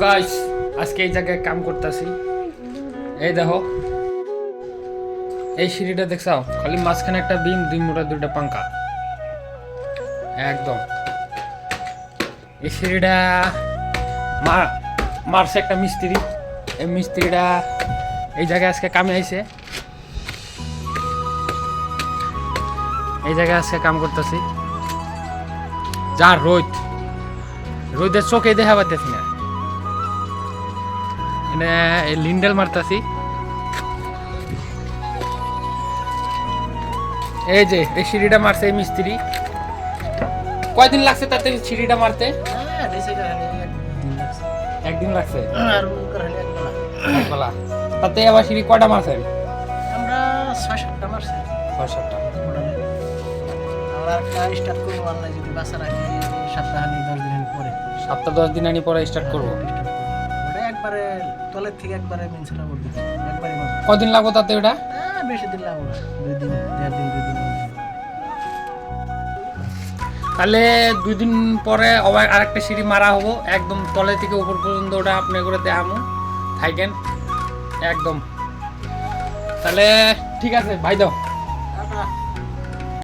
Guys আজকে এই জায়গায় কাম করতেছি। এই দেখো এই সিঁড়িটা দেখছাও, খালি মাঝখানে একটা বিম, দুই মোটা দুইটা পাঙ্কা একদম। এই সিঁড়িটা মারছে একটা মিস্ত্রি। এই মিস্ত্রিটা এই জায়গায় আজকে কামে আইছে, এই জায়গায় আজকে কাম করতেছি। যা রোদের চোখে দেখা পাইতেছি না। লিন্ডেল মারতাছি। এই যে এই সিঁড়িটা মারছে এই মিস্ত্রি। কয়দিন লাগছে তাতে সিঁড়িটা মারতে? একদিন লাগছে। একবেলা। তাতে আবার সিঁড়ি কয়টা মারছেন? আমরা ৬-৭টা মারছি। ৬-৭টা। আমরা একটা স্টার্ট করবো, আল্লাহ যদি বাঁচা রাখি, সপ্তাহানি 10 দিন পরে। সপ্তাহ 10 দিন আনি পরে স্টার্ট করবো। ওটা একবারে তলের থেকে একবারে মিনছিলাম করতে, একবারে মারবো। কদিন লাগবো তাতে ওটা? বেশি দিন লাগবো না, 2 দিন, 1.5 দিন, 2 দিন। তাহলে 2 দিন পরে আবার আরেকটা সিঁড়ি মারা হবো, একদম তলে থেকে উপর পর্যন্ত। ওটা আপনি করে দেখামো, থাকেন একদম। তাহলে ঠিক আছে ভাই, দাও।